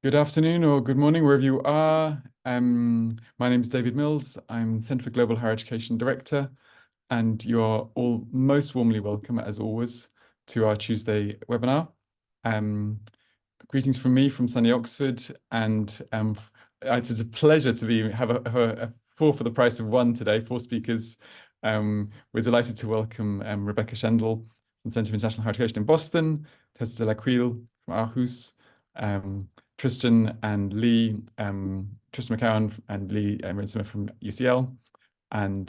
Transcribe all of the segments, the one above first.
Good afternoon or good morning, wherever you are. My name is David Mills. I'm Centre for Global Higher Education Director, and you are all most warmly welcome, as always, to our Tuesday webinar. Greetings from me from sunny Oxford, and it's a pleasure to have a four for the price of one today, four speakers. We're delighted to welcome Rebecca Schendel from the Centre for International Higher Education in Boston, Tessa de la Quille from Aarhus, Tristan and Lee, Tristan McCowan and Lee Rinsima from UCL. And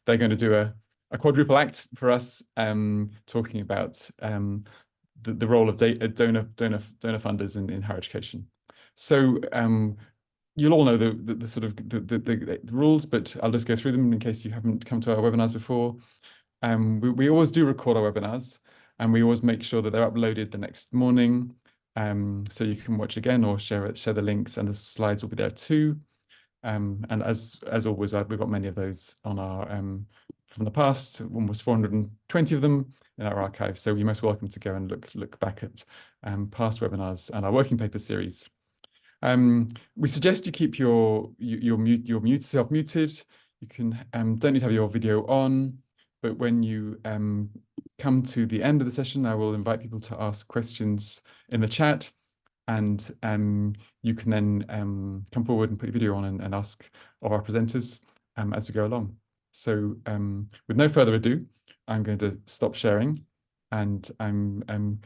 they're going to do a quadruple act for us, talking about the role of donor funders in higher education. So you'll all know the sort of the rules, but I'll just go through them in case you haven't come to our webinars before. We always do record our webinars, and we always make sure that they're uploaded the next morning. So you can watch again or share the links, and the slides will be there too. And as always, we've got many of those on our from the past, almost 420 of them in our archive. So you're most welcome to go and look back at past webinars and our working paper series. We suggest you keep your mute self muted. You can don't need to have your video on, but when you come to the end of the session, I will invite people to ask questions in the chat, and you can then come forward and put your video on and ask of our presenters as we go along. So with no further ado, I'm going to stop sharing, and I'm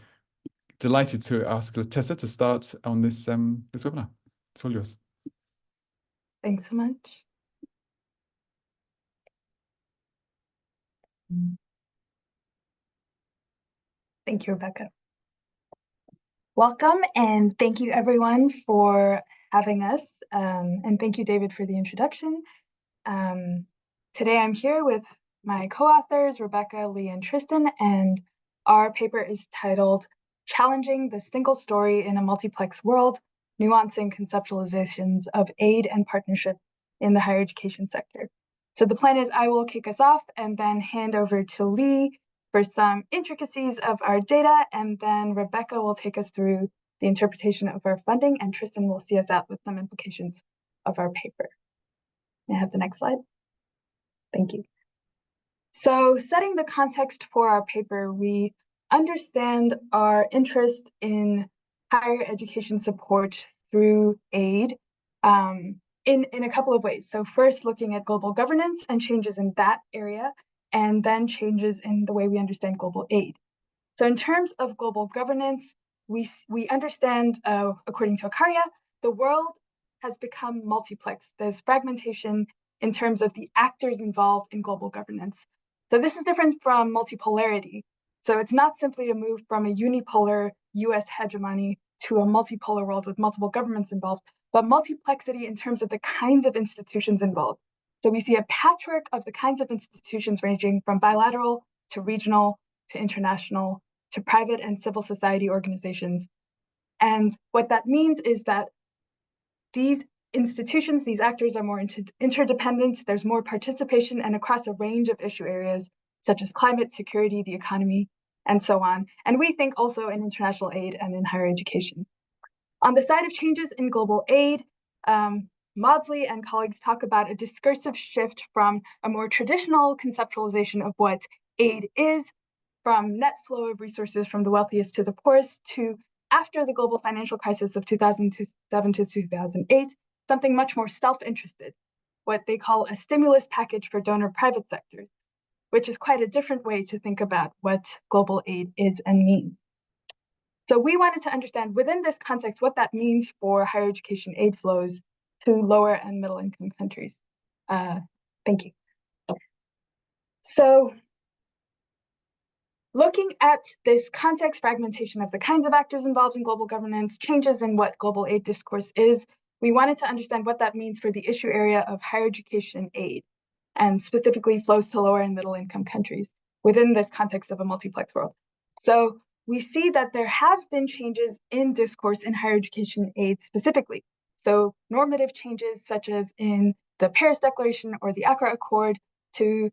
delighted to ask Tessa to start on this this webinar. It's all yours. Thanks so much. Thank you, Rebecca. Welcome, and thank you everyone for having us. And thank you, David, for the introduction. Today I'm here with my co-authors, Rebecca, Lee, and Tristan, and our paper is titled Challenging the Single Story in a Multiplex World, Nuancing Conceptualizations of Aid and Partnership in the Higher Education Sector. So the plan is I will kick us off and then hand over to Lee for some intricacies of our data, and then Rebecca will take us through the interpretation of our funding, and Tristan will see us out with some implications of our paper. May I have the next slide? Thank you. So setting the context for our paper, we understand our interest in higher education support through aid in a couple of ways. So first, looking at global governance and changes in that area, and then changes in the way we understand global aid. So in terms of global governance, we understand, according to Acharya, the world has become multiplex. There's fragmentation in terms of the actors involved in global governance. So this is different from multipolarity. So it's not simply a move from a unipolar US hegemony to a multipolar world with multiple governments involved, but multiplexity in terms of the kinds of institutions involved. So we see a patchwork of the kinds of institutions ranging from bilateral to regional to international to private and civil society organizations. And what that means is that these institutions, these actors are more interdependent, there's more participation and across a range of issue areas such as climate, security, the economy, and so on. And we think also in international aid and in higher education. On the side of changes in global aid, Maudsley and colleagues talk about a discursive shift from a more traditional conceptualization of what aid is, from net flow of resources from the wealthiest to the poorest, to after the global financial crisis of 2007 to 2008, something much more self-interested, what they call a stimulus package for donor private sectors, which is quite a different way to think about what global aid is and means. So we wanted to understand within this context what that means for higher education aid flows to lower and middle income countries. Thank you. So looking at this context fragmentation of the kinds of actors involved in global governance, changes in what global aid discourse is, we wanted to understand what that means for the issue area of higher education aid, and specifically flows to lower and middle income countries within this context of a multiplex world. So we see that there have been changes in discourse in higher education aid specifically. So normative changes such as in the Paris Declaration or the Accra Accord to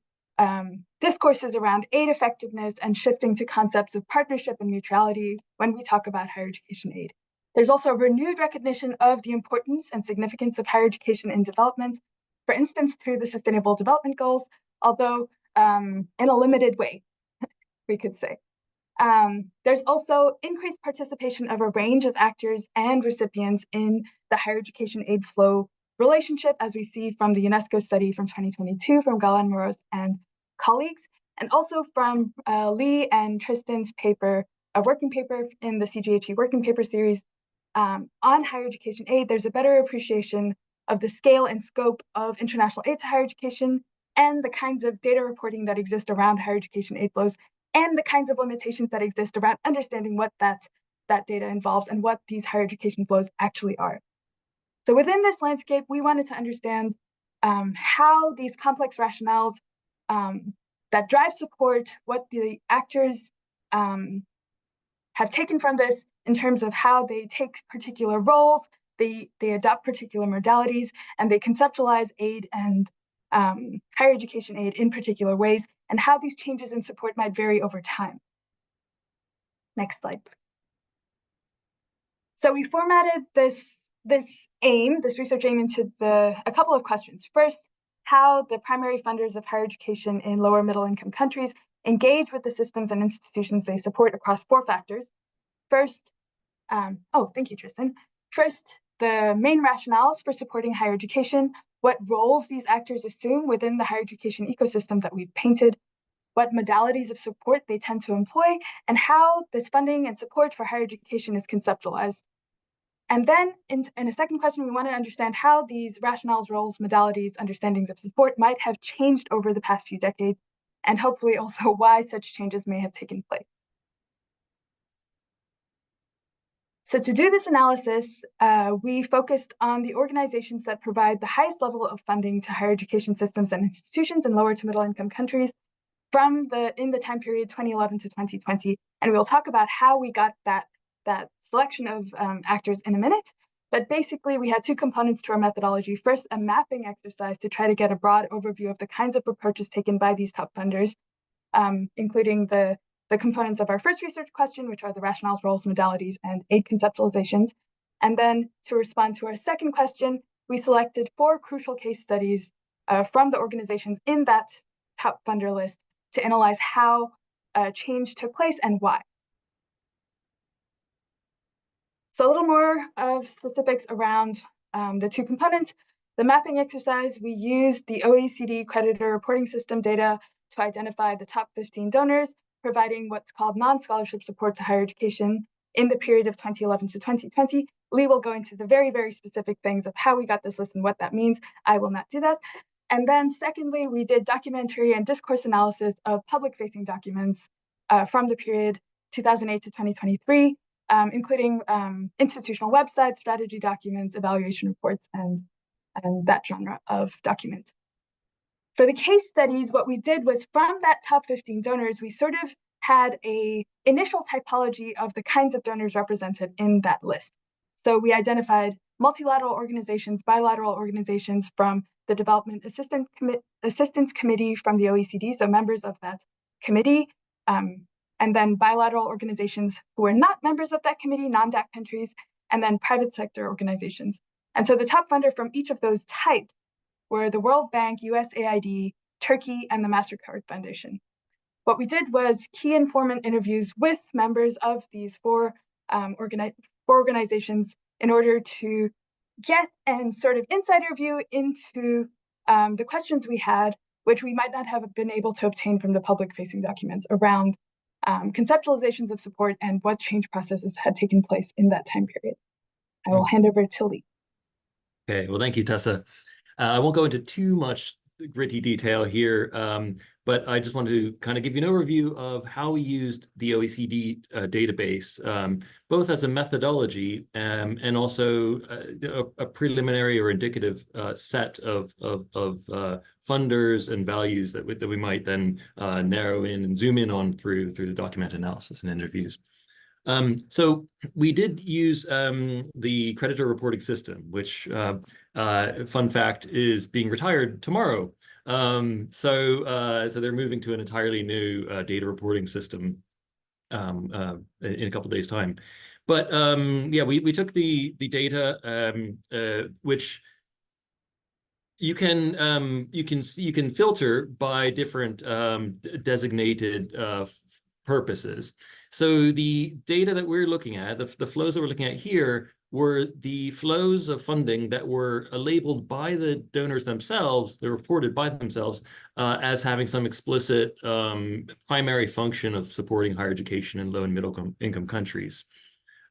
discourses around aid effectiveness and shifting to concepts of partnership and mutuality when we talk about higher education aid. There's also a renewed recognition of the importance and significance of higher education in development, for instance, through the Sustainable Development Goals, although in a limited way, we could say. There's also increased participation of a range of actors and recipients in the higher education aid flow relationship, as we see from the UNESCO study from 2022 from Galan Moros and colleagues, and also from Lee and Tristan's paper, a working paper in the CGHE working paper series on higher education aid. There's a better appreciation of the scale and scope of international aid to higher education and the kinds of data reporting that exist around higher education aid flows and the kinds of limitations that exist around understanding what that data involves and what these higher education flows actually are. So within this landscape, we wanted to understand how these complex rationales that drive support, what the actors have taken from this in terms of how they take particular roles, they adopt particular modalities, and they conceptualize aid and higher education aid in particular ways, and how these changes in support might vary over time. Next slide. So we formatted this research aim into a couple of questions. First, how the primary funders of higher education in lower middle income countries engage with the systems and institutions they support across 4 factors. First, thank you, Tristan. First, the main rationales for supporting higher education, what roles these actors assume within the higher education ecosystem that we've painted, what modalities of support they tend to employ, and how this funding and support for higher education is conceptualized. And then in a second question, we want to understand how these rationales, roles, modalities, understandings of support might have changed over the past few decades, and hopefully also why such changes may have taken place. So to do this analysis, we focused on the organizations that provide the highest level of funding to higher education systems and institutions in lower to middle income countries in the time period 2011 to 2020. And we'll talk about how we got that selection of actors in a minute. But basically, we had 2 components to our methodology. First, a mapping exercise to try to get a broad overview of the kinds of approaches taken by these top funders, including the components of our first research question, which are the rationales, roles, modalities, and aid conceptualizations. And then to respond to our second question, we selected 4 crucial case studies from the organizations in that top funder list to analyze how change took place and why. So a little more of specifics around the 2 components. The mapping exercise, we used the OECD creditor reporting system data to identify the top 15 donors, providing what's called non-scholarship support to higher education in the period of 2011 to 2020. Lee will go into the very, very specific things of how we got this list and what that means. I will not do that. And then secondly, we did documentary and discourse analysis of public-facing documents from the period 2008 to 2023, including institutional websites, strategy documents, evaluation reports, and that genre of document. For the case studies, what we did was from that top 15 donors, we sort of had an initial typology of the kinds of donors represented in that list. So we identified multilateral organizations, bilateral organizations from the Development Assistance Committee from the OECD, so members of that committee, and then bilateral organizations who are not members of that committee, non-DAC countries, and then private sector organizations. And so the top funder from each of those types were the World Bank, USAID, Turkey, and the MasterCard Foundation. What we did was key informant interviews with members of these 4 organizations in order to get an sort of insider view into the questions we had, which we might not have been able to obtain from the public-facing documents around conceptualizations of support and what change processes had taken place in that time period. I will hand over to Lee. Okay, well, thank you, Tessa. I won't go into too much gritty detail here, but I just wanted to kind of give you an overview of how we used the OECD database, both as a methodology and also a preliminary or indicative set of funders and values that we might then narrow in and zoom in on through the document analysis and interviews. So we did use the creditor reporting system, which, fun fact, is being retired tomorrow. So they're moving to an entirely new data reporting system in a couple of days' time. But yeah, we took the data, which you can filter by different designated purposes. So the data that we're looking at, the flows that we're looking at here, were the flows of funding that were labeled by the donors themselves, they're reported by themselves as having some explicit primary function of supporting higher education in low and middle income countries.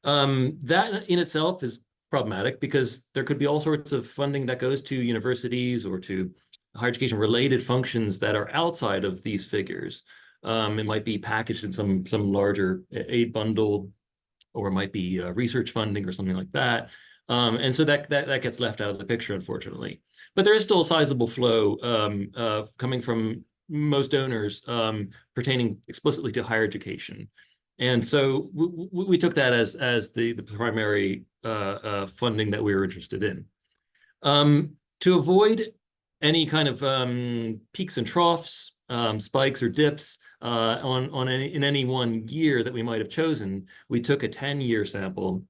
That in itself is problematic because there could be all sorts of funding that goes to universities or to higher education related functions that are outside of these figures. It might be packaged in some larger aid bundle, or it might be research funding or something like that. And so that gets left out of the picture, unfortunately. But there is still a sizable flow coming from most donors pertaining explicitly to higher education. And so we took that as the primary funding that we were interested in. To avoid any kind of peaks and troughs, spikes or dips in any one year that we might have chosen, we took a 10-year sample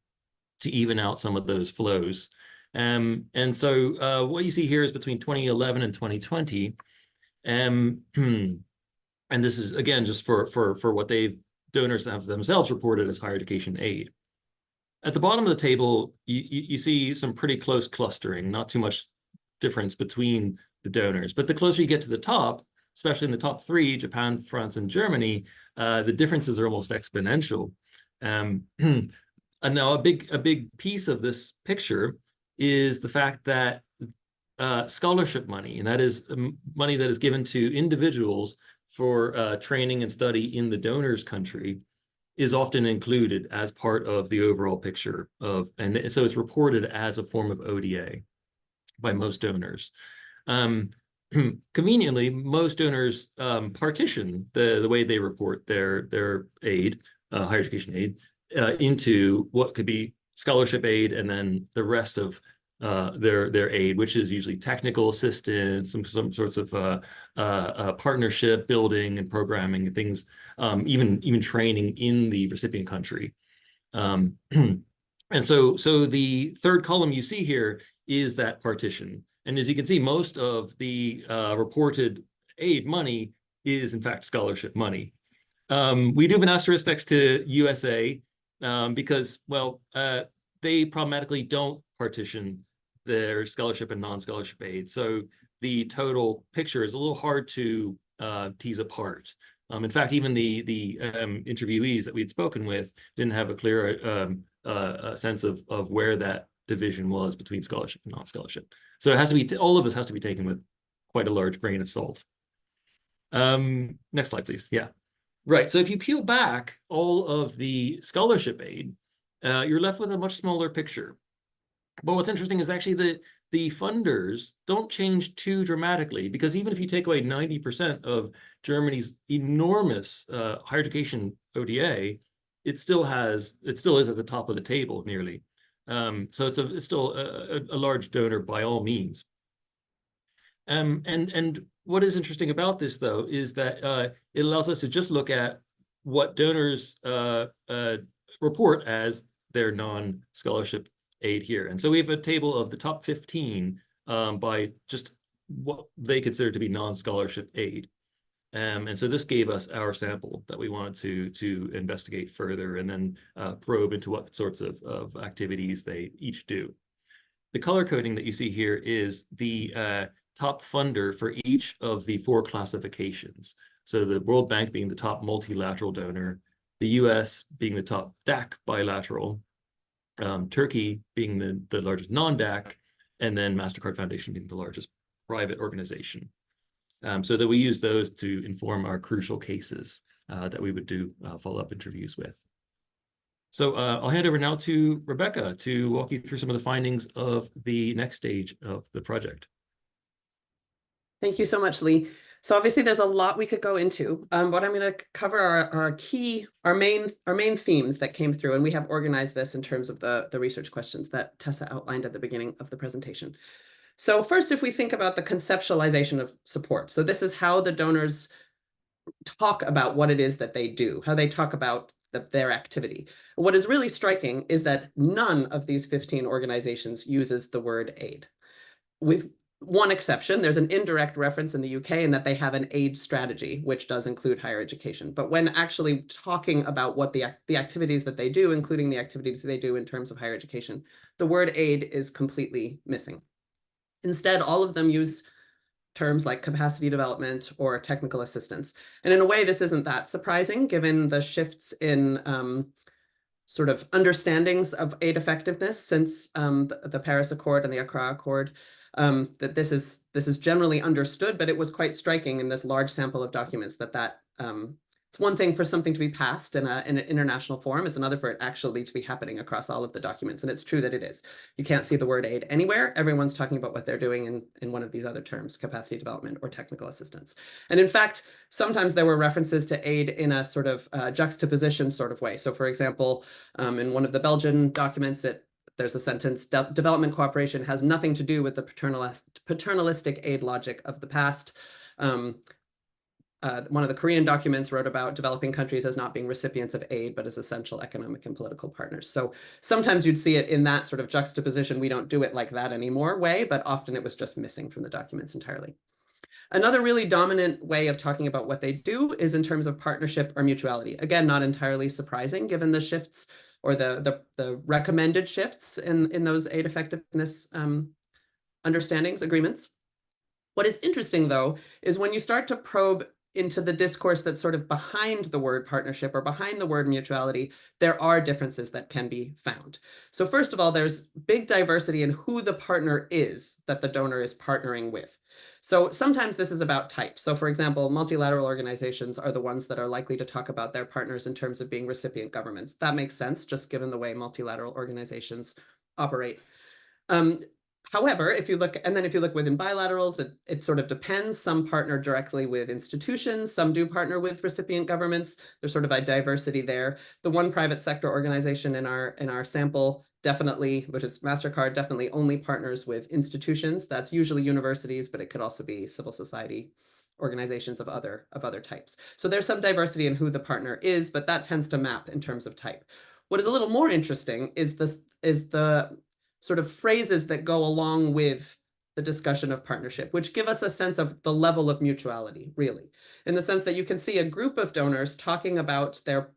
to even out some of those flows. And so what you see here is between 2011 and 2020. And this is, again, just for what donors have themselves reported as higher education aid. At the bottom of the table, you see some pretty close clustering, not too much difference between the donors. But the closer you get to the top, especially in the top three, Japan, France, and Germany, the differences are almost exponential. And now a big piece of this picture is the fact that scholarship money, and that is money that is given to individuals for training and study in the donor's country, is often included as part of the overall picture of, and so it's reported as a form of ODA by most donors. Conveniently, most donors partition the way they report their aid, higher education aid, into what could be scholarship aid and then the rest of their aid, which is usually technical assistance, some sorts of partnership building and programming and things, even training in the recipient country. And so the third column you see here is that partition. And as you can see, most of the reported aid money is in fact scholarship money. We do have an asterisk next to USA because, well, they problematically don't partition their scholarship and non-scholarship aid. So the total picture is a little hard to tease apart. In fact, even the interviewees that we had spoken with didn't have a clear sense of where that division was between scholarship and non-scholarship. So it has to be, all of this has to be taken with quite a large grain of salt. Next slide, please. Yeah. Right. So if you peel back all of the scholarship aid, you're left with a much smaller picture. But what's interesting is actually the funders don't change too dramatically, because even if you take away 90% of Germany's enormous higher education ODA, it still is at the top of the table nearly. So it's still a large donor by all means. And what is interesting about this, though, is that it allows us to just look at what donors report as their non-scholarship aid here. And so we have a table of the top 15 by just what they consider to be non-scholarship aid. And so this gave us our sample that we wanted to investigate further and then probe into what sorts of activities they each do. The color coding that you see here is the top funder for each of the 4 classifications. So the World Bank being the top multilateral donor, the US being the top DAC bilateral, Turkey being the largest non-DAC, and then MasterCard Foundation being the largest private organization. So that we use those to inform our crucial cases that we would do follow-up interviews with. So I'll hand over now to Rebecca to walk you through some of the findings of the next stage of the project. Thank you so much, Lee. So obviously there's a lot we could go into, but I'm going to cover our main themes that came through, and we have organized this in terms of the research questions that Tessa outlined at the beginning of the presentation. So first, if we think about the conceptualization of support, so this is how the donors talk about what it is that they do, how they talk about their activity. What is really striking is that none of these 15 organizations uses the word aid. With one exception, there's an indirect reference in the UK in that they have an aid strategy, which does include higher education. But when actually talking about what the activities that they do, including the activities they do in terms of higher education, the word aid is completely missing. Instead, all of them use terms like capacity development or technical assistance. And in a way, this isn't that surprising, given the shifts in sort of understandings of aid effectiveness since the Paris Accord and the Accra Accord, that this is generally understood, but it was quite striking in this large sample of documents that it's one thing for something to be passed in an international forum. It's another for it actually to be happening across all of the documents. And it's true that it is. You can't see the word aid anywhere. Everyone's talking about what they're doing in one of these other terms, capacity development or technical assistance. And in fact, sometimes there were references to aid in a sort of juxtaposition sort of way. So for example, in one of the Belgian documents, there's a sentence, development cooperation has nothing to do with the paternalistic aid logic of the past. One of the Korean documents wrote about developing countries as not being recipients of aid, but as essential economic and political partners. So sometimes you'd see it in that sort of juxtaposition. We don't do it like that anymore way, but often it was just missing from the documents entirely. Another really dominant way of talking about what they do is in terms of partnership or mutuality. Again, not entirely surprising given the shifts or the recommended shifts in those aid effectiveness understandings, agreements. What is interesting, though, is when you start to probe into the discourse that's sort of behind the word partnership or behind the word mutuality, there are differences that can be found. So first of all, there's big diversity in who the partner is that the donor is partnering with. So sometimes this is about type. So for example, multilateral organizations are the ones that are likely to talk about their partners in terms of being recipient governments. That makes sense, just given the way multilateral organizations operate. However, if you look within bilaterals, it sort of depends. Some partner directly with institutions, some do partner with recipient governments. There's sort of a diversity there. The one private sector organization in our sample definitely, which is MasterCard, definitely only partners with institutions. That's usually universities, but it could also be civil society organizations of other types. So there's some diversity in who the partner is, but that tends to map in terms of type. What is a little more interesting is the sort of phrases that go along with the discussion of partnership, which give us a sense of the level of mutuality, really, in the sense that you can see a group of donors talking about their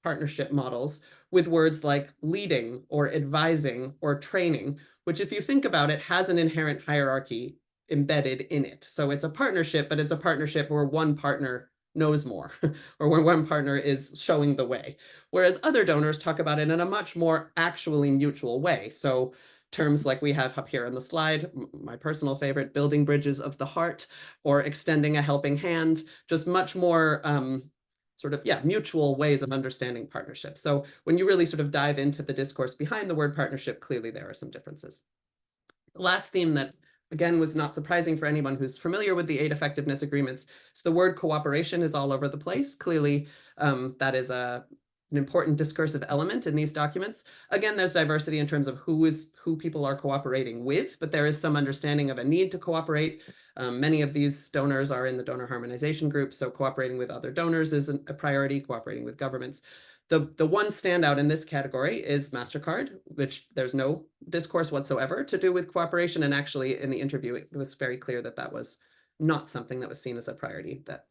partnership models with words like leading or advising or training, which if you think about it, has an inherent hierarchy embedded in it. So it's a partnership, but it's a partnership where one partner knows more or where one partner is showing the way. Whereas other donors talk about it in a much more actually mutual way. So terms like we have up here on the slide, my personal favorite, building bridges of the heart or extending a helping hand, just much more mutual ways of understanding partnership. So when you really sort of dive into the discourse behind the word partnership, clearly there are some differences. The last theme that, again, was not surprising for anyone who's familiar with the aid effectiveness agreements. So the word cooperation is all over the place. Clearly, that is an important discursive element in these documents. Again, there's diversity in terms of who people are cooperating with, but there is some understanding of a need to cooperate. Many of these donors are in the donor harmonization group, so cooperating with other donors is a priority, cooperating with governments. The one standout in this category is MasterCard, which there's no discourse whatsoever to do with cooperation. And actually in the interview, it was very clear that that was not something that was seen as a priority, that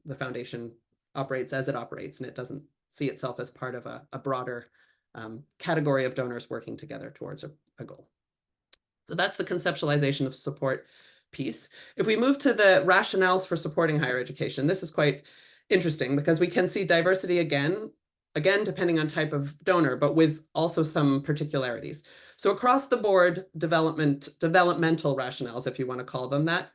the foundation operates as it operates, and it doesn't see itself as part of a broader category of donors working together towards a goal. So that's the conceptualization of support piece. If we move to the rationales for supporting higher education, this is quite interesting because we can see diversity again, depending on type of donor, but with also some particularities. So across the board, developmental rationales, if you want to call them that,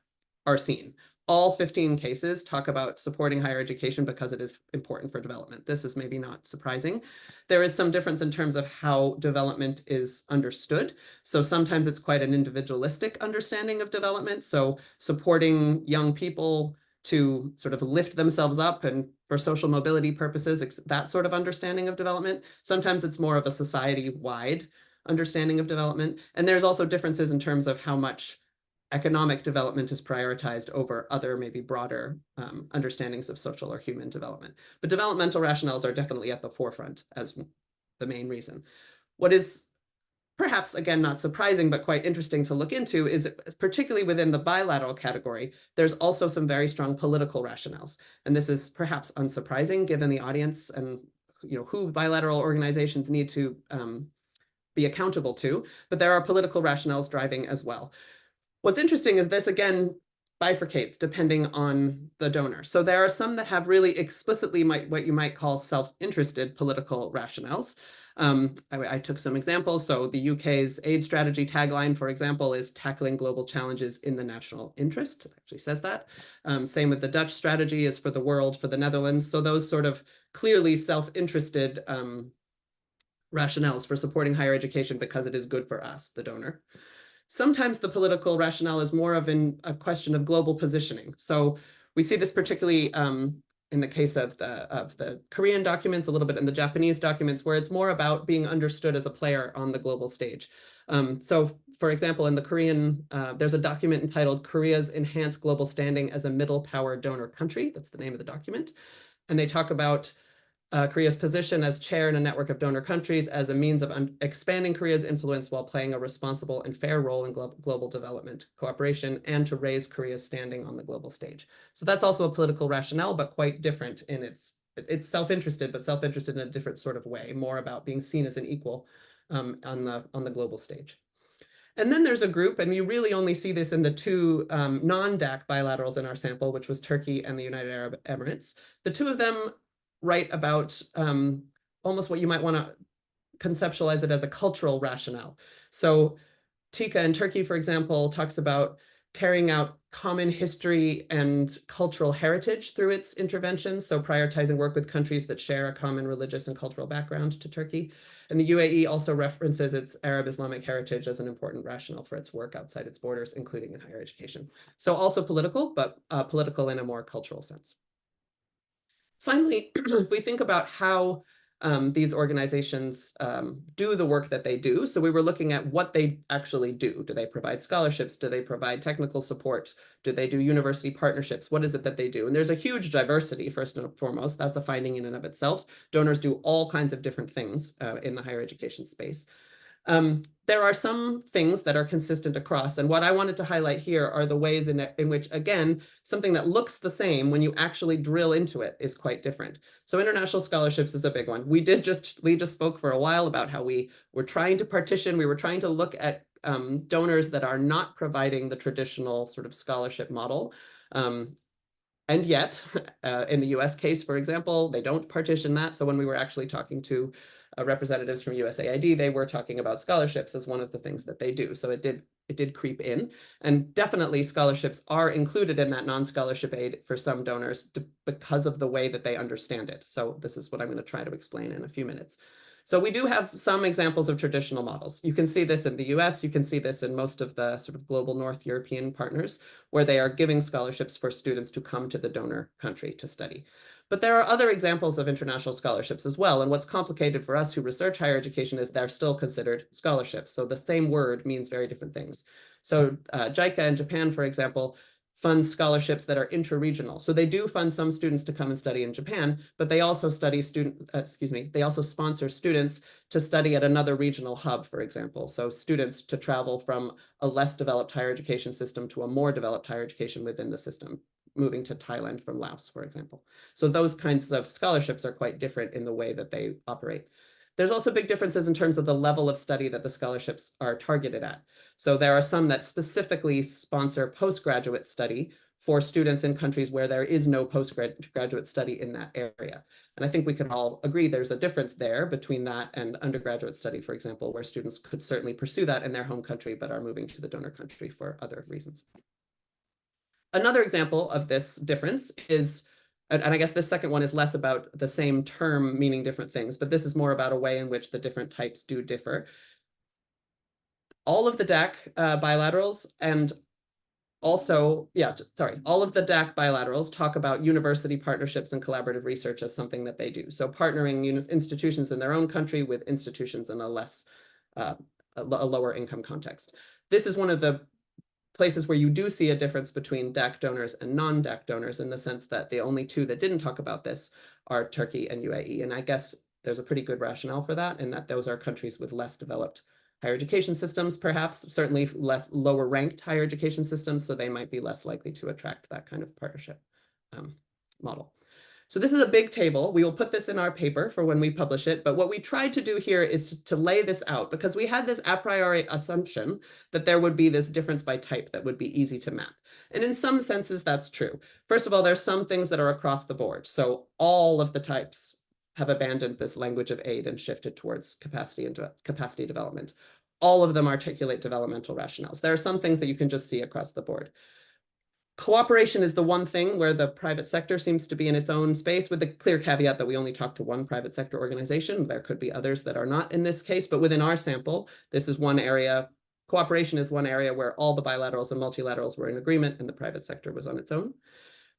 are seen. All 15 cases talk about supporting higher education because it is important for development. This is maybe not surprising. There is some difference in terms of how development is understood. So sometimes it's quite an individualistic understanding of development. So supporting young people to sort of lift themselves up and for social mobility purposes, that sort of understanding of development. Sometimes it's more of a society-wide understanding of development. And there's also differences in terms of how much economic development is prioritized over other maybe broader understandings of social or human development. But developmental rationales are definitely at the forefront as the main reason. What is perhaps, again, not surprising, but quite interesting to look into is, particularly within the bilateral category, there's also some very strong political rationales. And this is perhaps unsurprising given the audience and who bilateral organizations need to be accountable to, but there are political rationales driving as well. What's interesting is this, again, bifurcates depending on the donor. So there are some that have really explicitly what you might call self-interested political rationales. I took some examples. So the UK's aid strategy tagline, for example, is tackling global challenges in the national interest. It actually says that. Same with the Dutch strategy is for the world, for the Netherlands. So those sort of clearly self-interested rationales for supporting higher education because it is good for us, the donor. Sometimes the political rationale is more of a question of global positioning. So we see this particularly in the case of the Korean documents, a little bit in the Japanese documents, where it's more about being understood as a player on the global stage. So for example, in the Korean, there's a document entitled Korea's Enhanced Global Standing as a Middle Power Donor Country. That's the name of the document. And they talk about Korea's position as chair in a network of donor countries as a means of expanding Korea's influence while playing a responsible and fair role in global development cooperation and to raise Korea's standing on the global stage. So that's also a political rationale, but quite different in it's self-interested, but self-interested in a different sort of way, more about being seen as an equal on the global stage. And then there's a group, and you really only see this in the two non-DAC bilaterals in our sample, which was Turkey and the United Arab Emirates. The two of them write about almost what you might want to conceptualize it as a cultural rationale. So Tika in Turkey, for example, talks about carrying out common history and cultural heritage through its interventions, so prioritizing work with countries that share a common religious and cultural background to Turkey. And the UAE also references its Arab Islamic heritage as an important rationale for its work outside its borders, including in higher education. So also political, but political in a more cultural sense. Finally, if we think about how these organizations do the work that they do, so we were looking at what they actually do. Do they provide scholarships? Do they provide technical support? Do they do university partnerships? What is it that they do? And there's a huge diversity, first and foremost. That's a finding in and of itself. Donors do all kinds of different things in the higher education space. There are some things that are consistent across, and what I wanted to highlight here are the ways in which, again, something that looks the same when you actually drill into it is quite different. So international scholarships is a big one. Lee just spoke for a while about how we were trying to partition, we were trying to look at donors that are not providing the traditional sort of scholarship model. And yet, in the US case, for example, they don't partition that. So when we were actually talking to representatives from USAID, they were talking about scholarships as one of the things that they do. So it did creep in, and definitely scholarships are included in that non-scholarship aid for some donors because of the way that they understand it. So this is what I'm going to try to explain in a few minutes. So we do have some examples of traditional models. You can see this in the US, you can see this in most of the sort of global North European partners, where they are giving scholarships for students to come to the donor country to study. But there are other examples of international scholarships as well. And what's complicated for us who research higher education is they're still considered scholarships. So the same word means very different things. So JICA in Japan, for example, funds scholarships that are intra-regional. So they do fund some students to come and study in Japan, but they also they also sponsor students to study at another regional hub, for example. So students to travel from a less developed higher education system to a more developed higher education within the system, moving to Thailand from Laos, for example. So those kinds of scholarships are quite different in the way that they operate. There's also big differences in terms of the level of study that the scholarships are targeted at. So there are some that specifically sponsor postgraduate study for students in countries where there is no postgraduate study in that area. And I think we can all agree there's a difference there between that and undergraduate study, for example, where students could certainly pursue that in their home country, but are moving to the donor country for other reasons. Another example of this difference is, and I guess this second one is less about the same term meaning different things, but this is more about a way in which the different types do differ. All of the DAC bilaterals and also, all of the DAC bilaterals talk about university partnerships and collaborative research as something that they do. So partnering institutions in their own country with institutions in a lower income context. This is one of the places where you do see a difference between DAC donors and non-DAC donors, in the sense that the only two that didn't talk about this are Turkey and UAE. And I guess there's a pretty good rationale for that, in that those are countries with less developed higher education systems, perhaps, certainly less lower ranked higher education systems, so they might be less likely to attract that kind of partnership model. So this is a big table. We will put this in our paper for when we publish it. But what we tried to do here is to lay this out, because we had this a priori assumption that there would be this difference by type that would be easy to map. And in some senses, that's true. First of all, there's some things that are across the board. So all of the types have abandoned this language of aid and shifted towards capacity development. All of them articulate developmental rationales. There are some things that you can just see across the board. Cooperation is the one thing where the private sector seems to be in its own space, with the clear caveat that we only talk to one private sector organization. There could be others that are not in this case, but within our sample, this is one area. Cooperation is one area where all the bilaterals and multilaterals were in agreement and the private sector was on its own.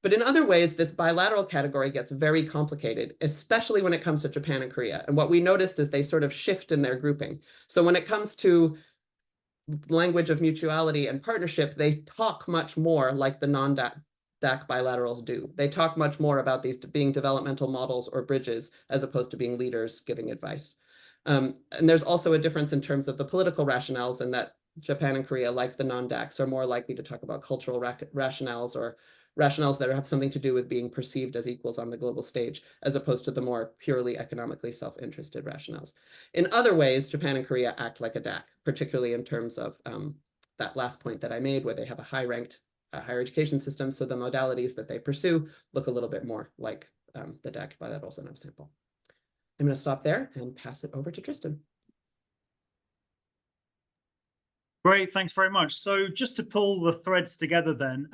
But in other ways, this bilateral category gets very complicated, especially when it comes to Japan and Korea. And what we noticed is they sort of shift in their grouping. So when it comes to language of mutuality and partnership, they talk much more like the non-DAC bilaterals do. They talk much more about these being developmental models or bridges, as opposed to being leaders giving advice. And there's also a difference in terms of the political rationales, in that Japan and Korea, like the non-DACs, are more likely to talk about cultural rationales, or rationales that have something to do with being perceived as equals on the global stage, as opposed to the more purely economically self-interested rationales. In other ways, Japan and Korea act like a DAC, particularly in terms of that last point that I made, where they have a high-ranked higher education system, so the modalities that they pursue look a little bit more like the DAC bilaterals in our sample. I'm going to stop there and pass it over to Tristan. Great, thanks very much. So just to pull the threads together then,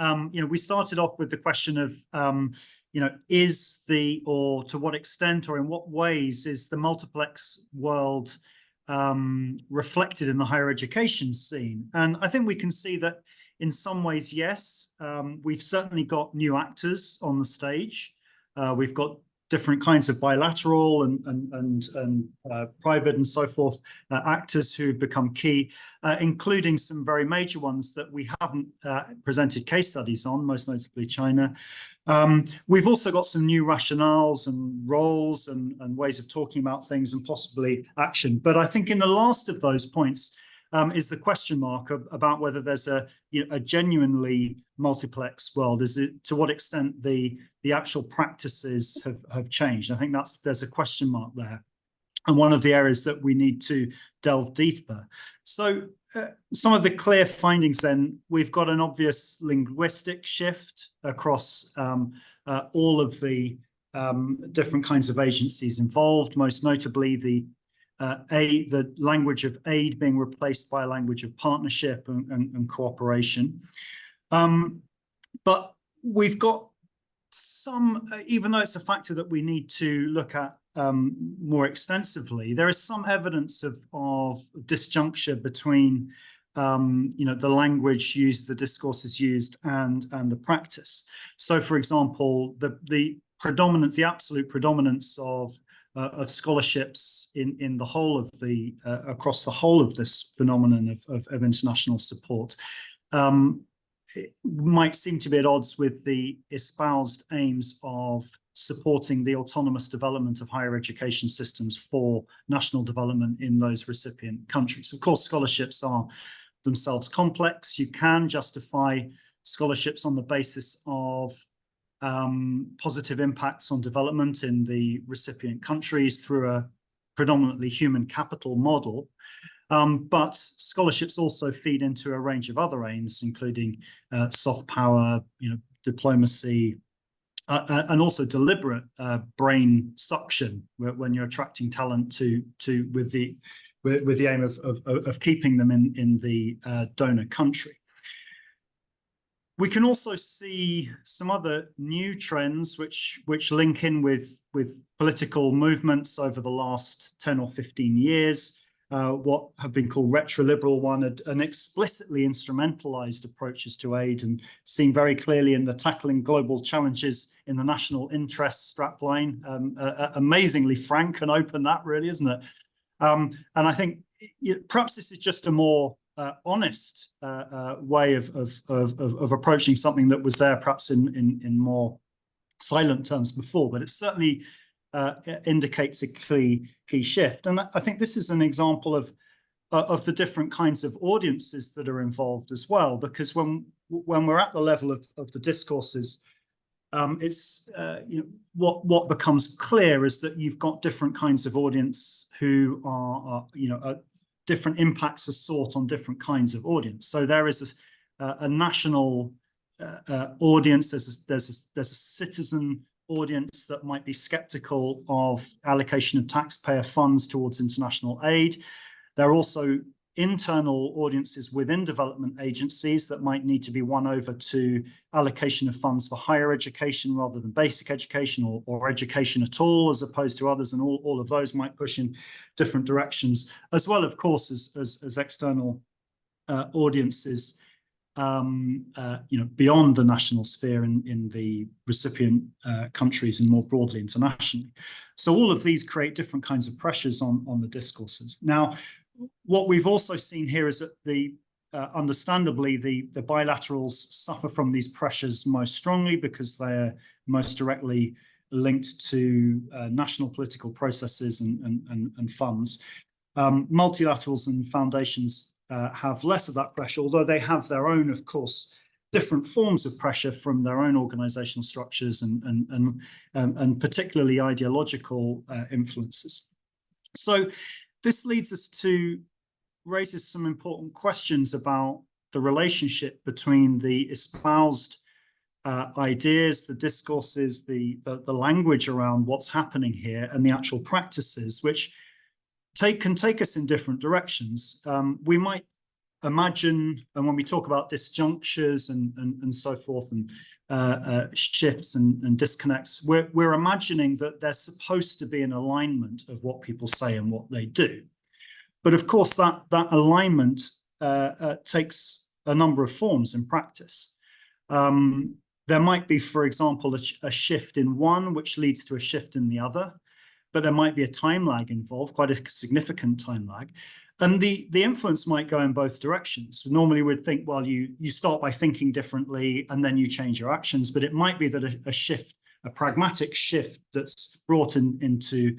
we started off with the question of, is the, or to what extent or in what ways is the multiplex world reflected in the higher education scene? And I think we can see that in some ways, yes, we've certainly got new actors on the stage. We've got different kinds of bilateral and private and so forth actors who become key, including some very major ones that we haven't presented case studies on, most notably China. We've also got some new rationales and roles and ways of talking about things and possibly action. But I think in the last of those points is the question mark about whether there's a genuinely multiplex world. Is it, to what extent the actual practices have changed? I think there's a question mark there, and one of the areas that we need to delve deeper. So some of the clear findings then, we've got an obvious linguistic shift across all of the different kinds of agencies involved, most notably the language of aid being replaced by a language of partnership and cooperation. But we've got some, even though it's a factor that we need to look at more extensively, there is some evidence of disjuncture between the language used, the discourses used, and the practice. So, for example, the absolute predominance of scholarships in the whole of the across the whole of this phenomenon of international support might seem to be at odds with the espoused aims of supporting the autonomous development of higher education systems for national development in those recipient countries. Of course, scholarships are themselves complex. You can justify scholarships on the basis of positive impacts on development in the recipient countries through a predominantly human capital model. But scholarships also feed into a range of other aims, including soft power, diplomacy, and also deliberate brain suction when you're attracting talent with the aim of keeping them in the donor country. We can also see some other new trends which link in with political movements over the last 10 or 15 years. What have been called retroliberal one, and explicitly instrumentalized approaches to aid, and seen very clearly in the tackling global challenges in the national interest strapline. Amazingly frank and open, that really, isn't it? And I think perhaps this is just a more honest way of approaching something that was there perhaps in more silent terms before, but it certainly indicates a key shift. And I think this is an example of the different kinds of audiences that are involved as well, because when we're at the level of the discourses, it's what becomes clear is that you've got different kinds of audience who are different impacts are sought on different kinds of audience. So there is a national audience. There's a citizen audience that might be skeptical of allocation of taxpayer funds towards international aid. There are also internal audiences within development agencies that might need to be won over to allocation of funds for higher education rather than basic education or education at all, as opposed to others, and all of those might push in different directions, as well, of course, as external audiences beyond the national sphere in the recipient countries and more broadly internationally. So all of these create different kinds of pressures on the discourses. Now, what we've also seen here is that understandably, the bilaterals suffer from these pressures most strongly because they're most directly linked to national political processes and funds. Multilaterals and foundations have less of that pressure, although they have their own, of course, different forms of pressure from their own organizational structures and particularly ideological influences. So this leads us to raises some important questions about the relationship between the espoused ideas, the discourses, the language around what's happening here, and the actual practices, which can take us in different directions. We might imagine, and when we talk about disjunctures and so forth, and shifts and disconnects, we're imagining that there's supposed to be an alignment of what people say and what they do. But of course, that alignment takes a number of forms in practice. There might be, for example, a shift in one, which leads to a shift in the other, but there might be a time lag involved, quite a significant time lag. And the influence might go in both directions. Normally we'd think, well, you start by thinking differently and then you change your actions, but it might be that a shift, a pragmatic shift that's brought into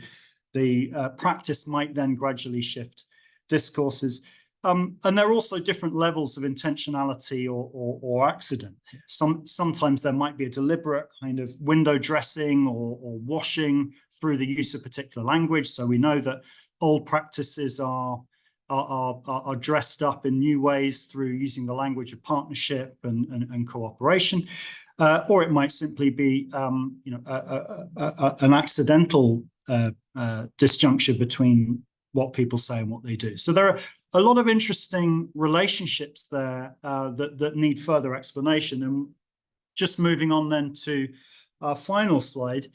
the practice might then gradually shift discourses. And there are also different levels of intentionality or accident. Sometimes there might be a deliberate kind of window dressing or washing through the use of particular language. So we know that old practices are dressed up in new ways through using the language of partnership and cooperation, or it might simply be an accidental disjuncture between what people say and what they do. So there are a lot of interesting relationships there that need further explanation. And just moving on then to our final slide,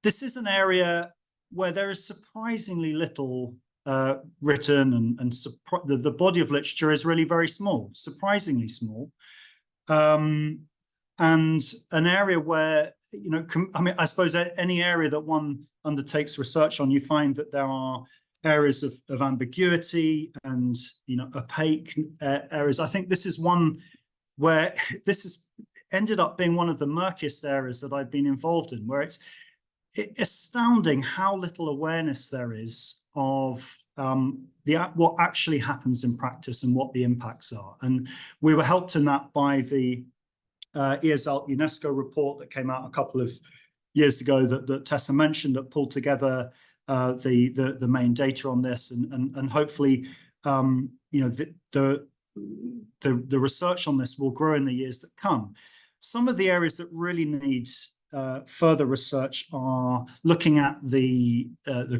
this is an area where there is surprisingly little written, and the body of literature is really very small, surprisingly small, and an area where, I suppose any area that one undertakes research on, you find that there are areas of ambiguity and opaque areas. I think this is one where this has ended up being one of the murkiest areas that I've been involved in, where it's astounding how little awareness there is of what actually happens in practice and what the impacts are. And we were helped in that by the EASALT UNESCO report that came out a couple of years ago that Tessa mentioned, that pulled together the main data on this, and hopefully the research on this will grow in the years that come. Some of the areas that really need further research are looking at the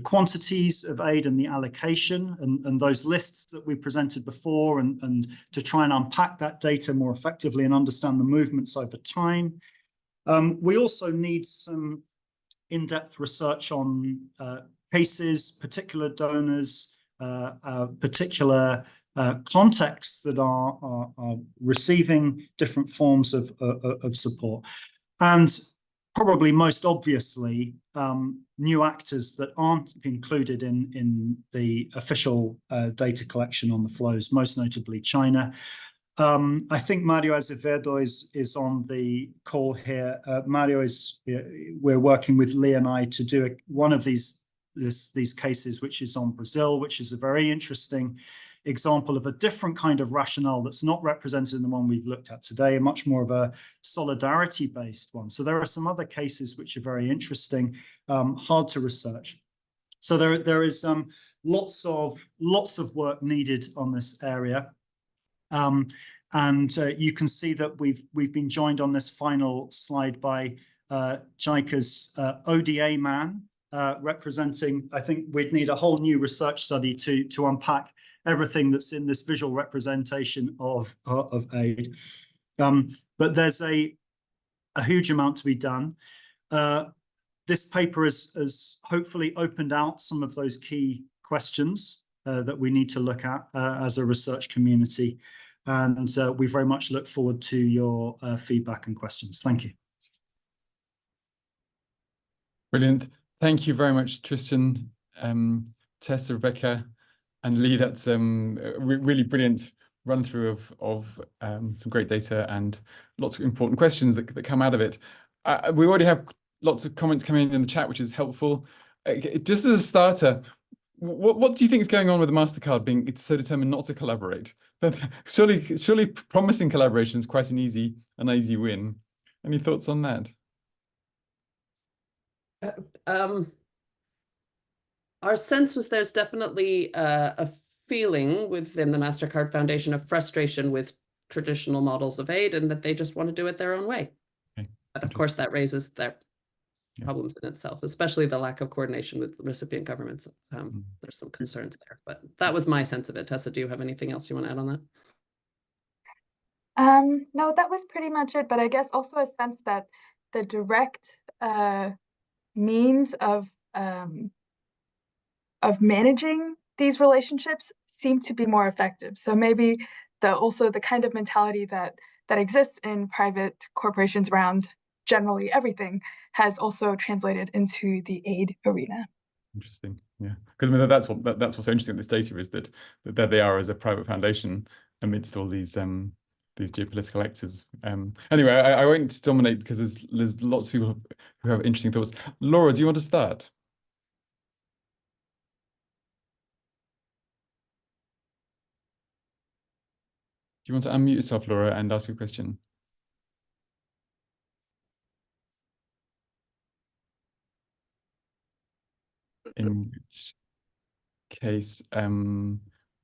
quantities of aid and the allocation, and those lists that we presented before, and to try and unpack that data more effectively and understand the movements over time. We also need some in-depth research on cases, particular donors, particular contexts that are receiving different forms of support. And probably most obviously, new actors that aren't included in the official data collection on the flows, most notably China. I think Mario Azevedo is on the call here. Mario we're working with Lee and I to do one of these cases, which is on Brazil, which is a very interesting example of a different kind of rationale that's not represented in the one we've looked at today, much more of a solidarity-based one. So there are some other cases which are very interesting, hard to research. So there is lots of work needed on this area. And you can see that we've been joined on this final slide by JICA's ODA man, representing, I think we'd need a whole new research study to unpack everything that's in this visual representation of aid. But there's a huge amount to be done. This paper has hopefully opened out some of those key questions that we need to look at as a research community. And we very much look forward to your feedback and questions. Thank you. Brilliant. Thank you very much, Tristan, Tessa, Rebecca, and Lee. That's a really brilliant run through of some great data and lots of important questions that come out of it. We already have lots of comments coming in the chat, which is helpful. Just as a starter, what do you think is going on with the MasterCard being so determined not to collaborate? Surely promising collaboration is quite an easy win. Any thoughts on that? Our sense was there's definitely a feeling within the MasterCard Foundation of frustration with traditional models of aid, and that they just want to do it their own way. Okay. But of course, that raises their problems in itself, especially the lack of coordination with recipient governments. There's some concerns there, but that was my sense of it. Tessa, do you have anything else you want to add on that? No, that was pretty much it. But I guess also a sense that the direct means of managing these relationships seem to be more effective. So maybe also the kind of mentality that exists in private corporations around generally everything has also translated into the aid arena. Interesting, yeah. Because I mean that's what's so interesting with this data is that there they are as a private foundation amidst all these geopolitical actors. Anyway, I won't dominate because there's lots of people who have interesting thoughts. Laura, do you want to start? Do you want to unmute yourself, Laura, and ask your question? In which case, I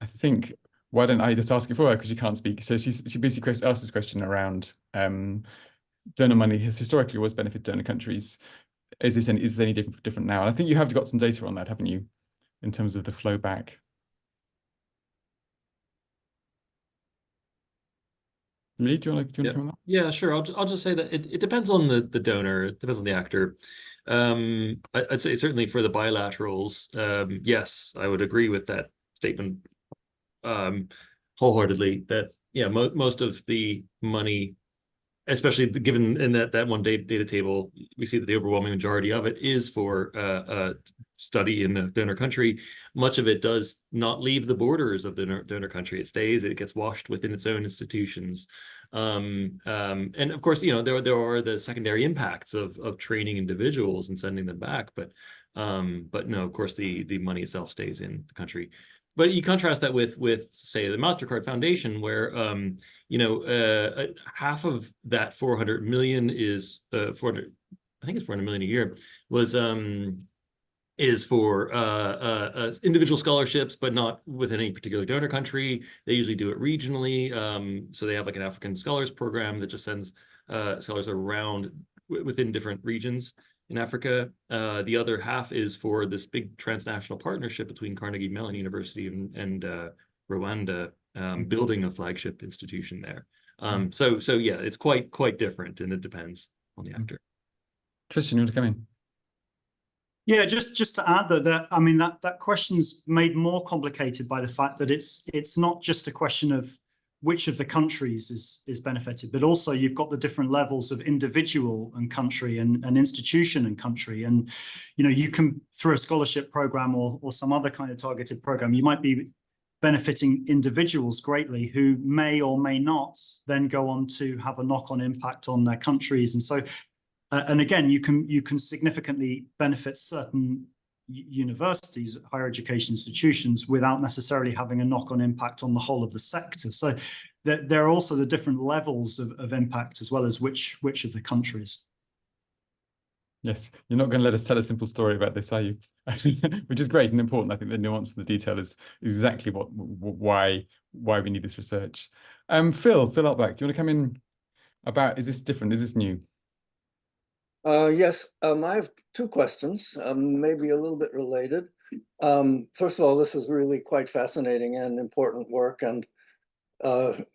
think, why don't I just ask it for her because she can't speak. So she basically asked this question around donor money has historically always benefited donor countries. Is this any different now? And I think you have got some data on that, haven't you, in terms of the flow back? Lee, do you want to comment on that? Yeah, sure. I'll just say that it depends on the donor. It depends on the actor. I'd say certainly for the bilaterals, yes, I would agree with that statement wholeheartedly. That most of the money, especially given in that one data table, we see that the overwhelming majority of it is for study in the donor country. Much of it does not leave the borders of the donor country. It stays, it gets washed within its own institutions. And of course, there are the secondary impacts of training individuals and sending them back. But no, of course, the money itself stays in the country. But you contrast that with say the MasterCard Foundation, where half of that 400 million is 400. I think it's 400 million a year is for individual scholarships, but not within any particular donor country. They usually do it regionally. So they have like an African Scholars Program that just sends scholars around within different regions in Africa. The other half is for this big transnational partnership between Carnegie Mellon University and Rwanda, building a flagship institution there. So yeah, it's quite different, and it depends on the actor. Tristan, you want to come in? Yeah, just to add that I mean that question's made more complicated by the fact that it's not just a question of which of the countries is benefited, but also you've got the different levels of individual and country and institution and country. And, you know, you can, through a scholarship program or some other kind of targeted program, you might be benefiting individuals greatly who may or may not then go on to have a knock-on impact on their countries. And so, and again, you can significantly benefit certain universities, higher education institutions, without necessarily having a knock-on impact on the whole of the sector. So there are also the different levels of impact, as well as which of the countries. Yes, you're not going to let us tell a simple story about this, are you? Which is great and important. I think the nuance and the detail is exactly why we need this research. Phil Altbach, do you want to come in about, is this different? Is this new? Yes, I have two questions, maybe a little bit related. First of all, this is really quite fascinating and important work, and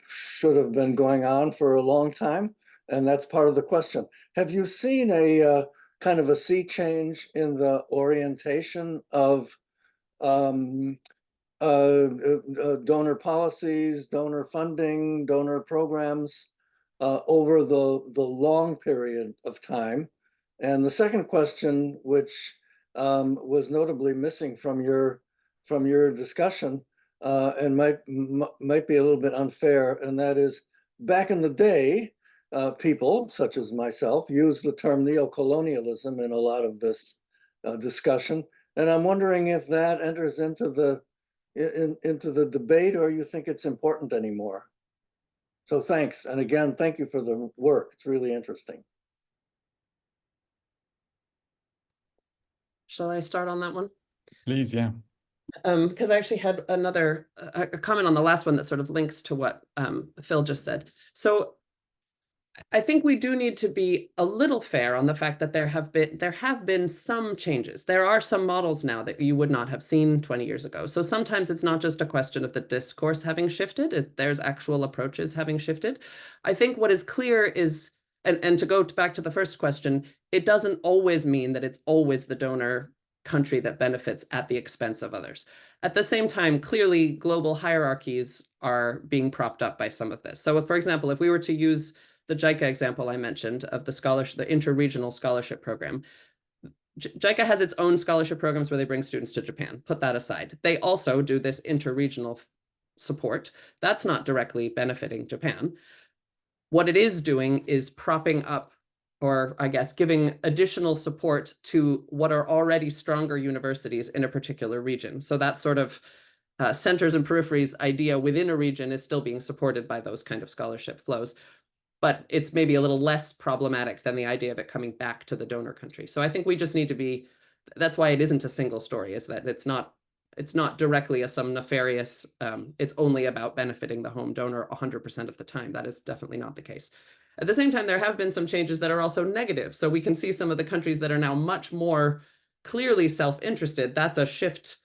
should have been going on for a long time. And that's part of the question. Have you seen a kind of a sea change in the orientation of donor policies, donor funding, donor programs over the long period of time? And the second question, which was notably missing from your discussion, and might be a little bit unfair, and that is, back in the day, people such as myself used the term neocolonialism in a lot of this discussion, and I'm wondering if that enters into the debate, or you think it's important anymore. So thanks, and again, thank you for the work. It's really interesting. Shall I start on that one? Please, yeah. Because I actually had another a comment on the last one that sort of links to what Phil just said. So I think we do need to be a little fair on the fact that there have been some changes. There are some models now that you would not have seen 20 years ago. So sometimes it's not just a question of the discourse having shifted, there's actual approaches having shifted. I think what is clear is, and to go back to the first question, it doesn't always mean that it's always the donor country that benefits at the expense of others. At the same time, clearly global hierarchies are being propped up by some of this. So for example, if we were to use the JICA example I mentioned of the interregional scholarship program, JICA has its own scholarship programs where they bring students to Japan. Put that aside. They also do this interregional support. That's not directly benefiting Japan. What it is doing is propping up, or I guess giving additional support to what are already stronger universities in a particular region. So that sort of centers and peripheries idea within a region is still being supported by those kind of scholarship flows, but it's maybe a little less problematic than the idea of it coming back to the donor country. So I think we just need to be, that's why it isn't a single story, is that it's not directly some nefarious, it's only about benefiting the home donor 100% of the time. That is definitely not the case. At the same time, there have been some changes that are also negative. So we can see some of the countries that are now much more clearly self-interested. That's a shift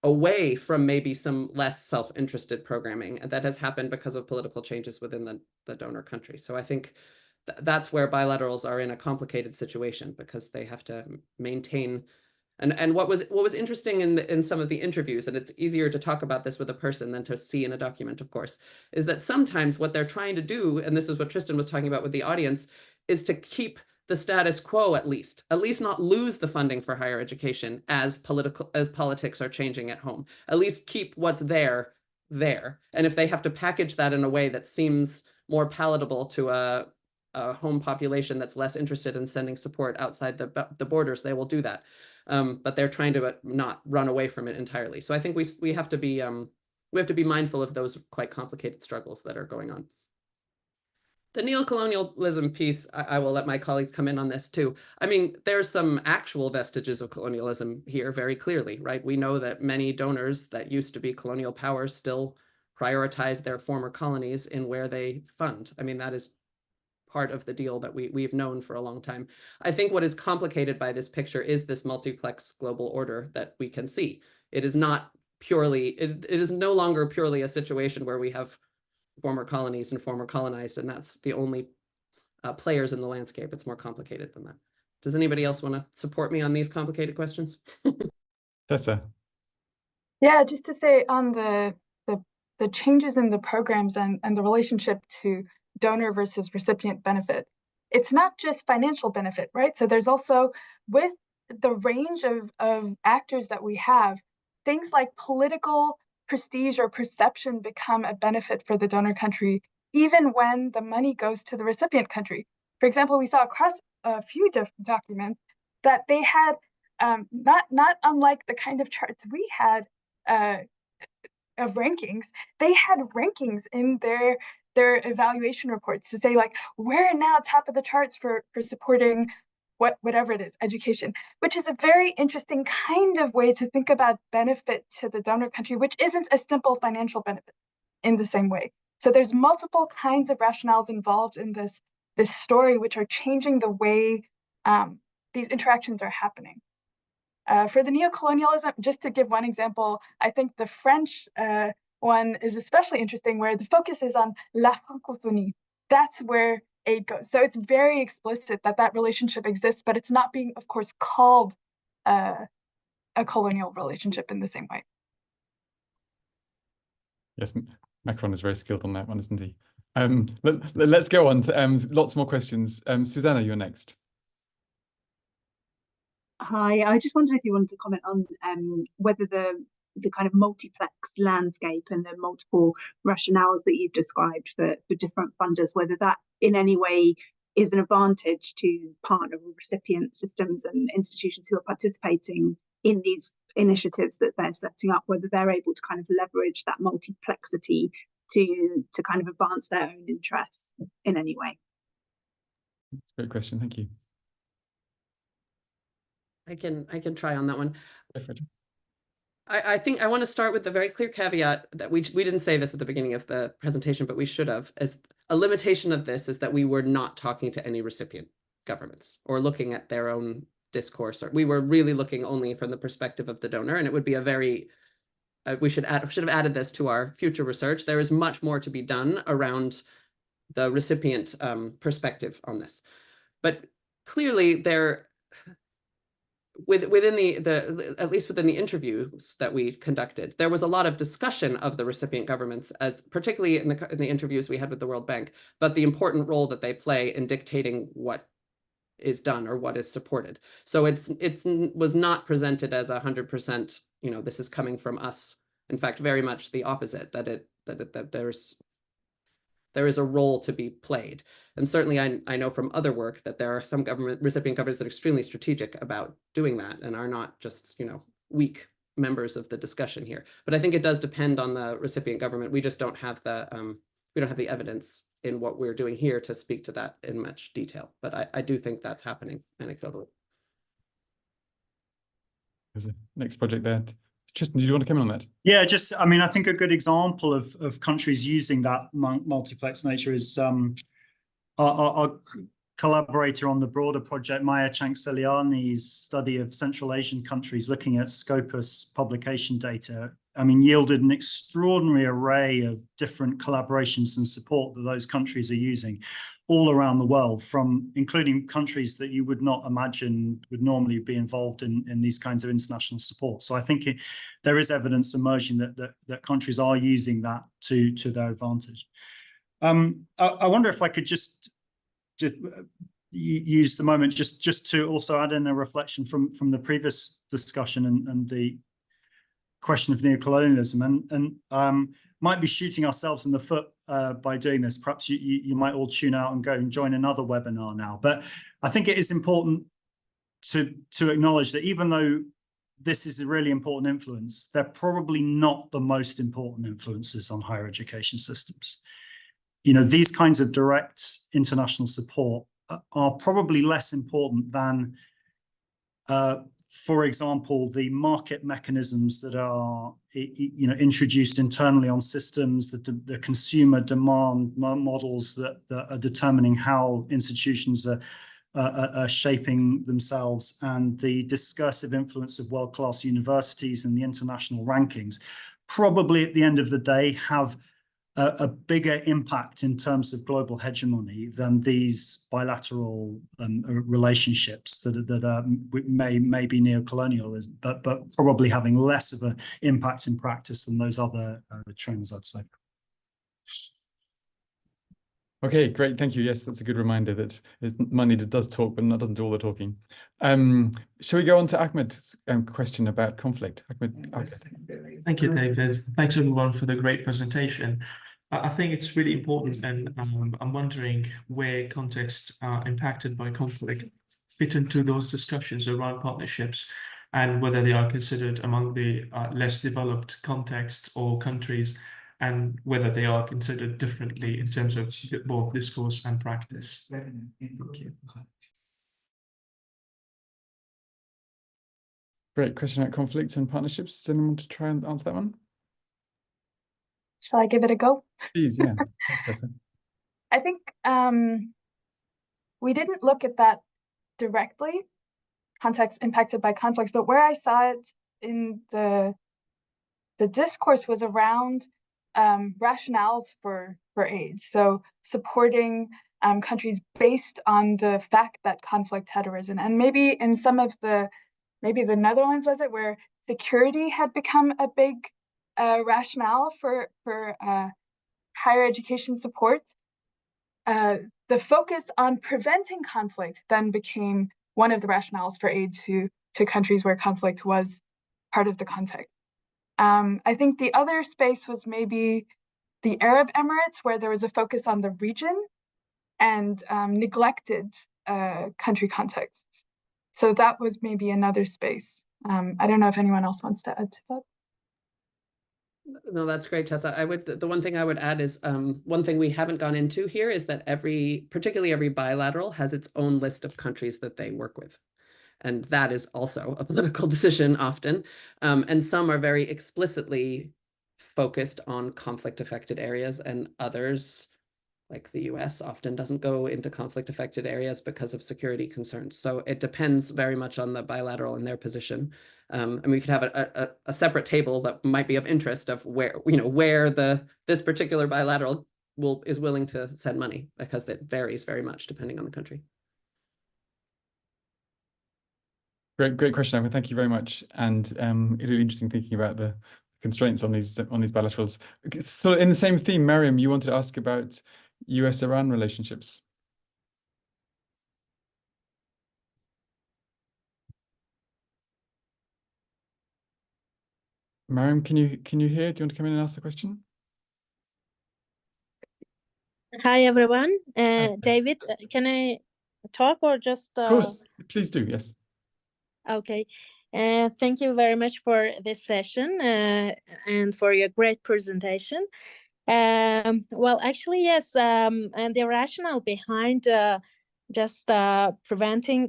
away from maybe some less self-interested programming, and that has happened because of political changes within the donor country. So I think that's where bilaterals are in a complicated situation, because they have to maintain. And what was interesting in some of the interviews, and it's easier to talk about this with a person than to see in a document, of course, is that sometimes what they're trying to do, and this is what Tristan was talking about with the audience, is to keep the status quo, at least not lose the funding for higher education as politics are changing at home. At least keep what's there. And if they have to package that in a way that seems more palatable to a home population that's less interested in sending support outside the borders, they will do that. But they're trying to not run away from it entirely. So I think we have to be mindful of those quite complicated struggles that are going on. The neocolonialism piece, I will let my colleagues come in on this too. I mean, there's some actual vestiges of colonialism here very clearly, right? We know that many donors that used to be colonial powers still prioritize their former colonies in where they fund. I mean, that is part of the deal that we've known for a long time. I think what is complicated by this picture is this multiplex global order that we can see. It is not purely, it is no longer purely a situation where we have former colonies and former colonized, and that's the only players in the landscape. It's more complicated than that. Does anybody else want to support me on these complicated questions? Tessa. Yeah, just to say on the the changes in the programs and the relationship to donor versus recipient benefit. It's not just financial benefit, right? So there's also, with the range of actors that we have, things like political prestige or perception become a benefit for the donor country, even when the money goes to the recipient country. For example, we saw across a few documents that they had, not unlike the kind of charts we had of rankings, they had rankings in their evaluation reports to say, like, we're now top of the charts for supporting whatever it is, education, which is a very interesting kind of way to think about benefit to the donor country, which isn't a simple financial benefit in the same way. So there's multiple kinds of rationales involved in this story, which are changing the way these interactions are happening. For the neocolonialism, just to give one example, I think the French one is especially interesting, where the focus is on la francophonie. That's where aid goes. So it's very explicit that that relationship exists, but it's not being, of course, called a colonial relationship in the same way. Yes, Macron is very skilled on that one, isn't he? Let's go on to lots more questions. Susanna, you're next. Hi, I just wondered if you wanted to comment on whether the kind of multiplex landscape and the multiple rationales that you've described for different funders, whether that in any way is an advantage to partner with recipient systems and institutions who are participating in these initiatives that they're setting up, whether they're able to kind of leverage that multiplexity to kind of advance their own interests in any way. That's a great question. Thank you. I can try on that one. I think I want to start with the very clear caveat that we didn't say this at the beginning of the presentation, but we should have. As a limitation of this is that we were not talking to any recipient governments or looking at their own discourse. Or we were really looking only from the perspective of the donor, and it would be a very we should have added this to our future research. There is much more to be done around the recipient perspective on this, but clearly there. Within the at least within the interviews that we conducted, there was a lot of discussion of the recipient governments, as particularly in the interviews we had with the World Bank, but the important role that they play in dictating what is done or what is supported. So it was not presented as 100%, you know, this is coming from us. In fact, very much the opposite, that there is a role to be played. And certainly I know from other work that there are some recipient governments that are extremely strategic about doing that and are not just, you know, weak members of the discussion here. But I think it does depend on the recipient government. We just don't have the evidence in what we're doing here to speak to that in much detail. But I do think that's happening anecdotally. There's a next project there. Tristan, do you want to comment on that? Yeah, just, I mean, I think a good example of countries using that multiplex nature is our collaborator on the broader project, Maya Chankseliani's study of Central Asian countries looking at Scopus publication data. I mean, yielded an extraordinary array of different collaborations and support that those countries are using all around the world, from including countries that you would not imagine would normally be involved in these kinds of international support. So I think there is evidence emerging that countries are using that to their advantage. I wonder if I could just use the moment just to also add in a reflection from the previous discussion and the question of neocolonialism, and might be shooting ourselves in the foot by doing this. Perhaps you might all tune out and go and join another webinar now. But I think it is important to acknowledge that even though this is a really important influence, they're probably not the most important influences on higher education systems. You know, these kinds of direct international support are probably less important than for example, the market mechanisms that are, you know, introduced internally on systems, the consumer demand models that are determining how institutions are shaping themselves, and the discursive influence of world-class universities and the international rankings, probably at the end of the day have a bigger impact in terms of global hegemony than these bilateral relationships that may be neocolonial, but probably having less of an impact in practice than those other trends, I'd say. Okay, great. Thank you. Yes, that's a good reminder that money does talk, but doesn't do all the talking. Shall we go on to Ahmed's question about conflict? Ahmed. Thank you, David. Thanks, everyone, for the great presentation. I think it's really important, and I'm wondering where contexts impacted by conflict fit into those discussions around partnerships, and whether they are considered among the less developed contexts or countries, and whether they are considered differently in terms of both discourse and practice. Thank you. Great question about conflicts and partnerships. Does anyone want to try and answer that one? Shall I give it a go? Please, yeah. Thanks, Tessa. I think we didn't look at that directly, context impacted by conflicts, but where I saw it in the discourse was around rationales for aid. So supporting countries based on the fact that conflict had arisen. And maybe in some of maybe the Netherlands, was it, where security had become a big rationale for higher education support. The focus on preventing conflict then became one of the rationales for aid to countries where conflict was part of the context. I think the other space was maybe the Arab Emirates, where there was a focus on the region and neglected country contexts. So that was maybe another space. I don't know if anyone else wants to add to that. No, that's great, Tessa. The one thing I would add is one thing we haven't gone into here is that particularly every bilateral has its own list of countries that they work with. And that is also a political decision often. And some are very explicitly focused on conflict-affected areas, and others, like the US, often doesn't go into conflict-affected areas because of security concerns. So it depends very much on the bilateral and their position. And we could have a separate table that might be of interest of where this particular bilateral is willing to send money, because it varies very much depending on the country. Great question, Ahmed. Thank you very much. And really interesting thinking about the constraints on these bilaterals. So in the same theme, Mariam, you wanted to ask about US-Iran relationships. Mariam, can you hear? Do you want to come in and ask the question? Hi, everyone. David, can I talk or just... Of course, please do, yes. Okay. Thank you very much for this session and for your great presentation. Well, actually, yes, and the rationale behind just preventing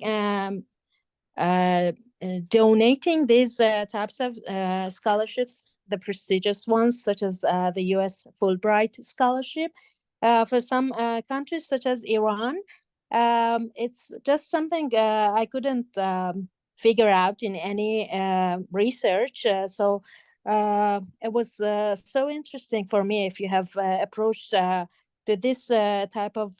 donating these types of scholarships, the prestigious ones, such as the US Fulbright Scholarship, for some countries such as Iran, it's just something I couldn't figure out in any research. So it was so interesting for me if you have approached to this type of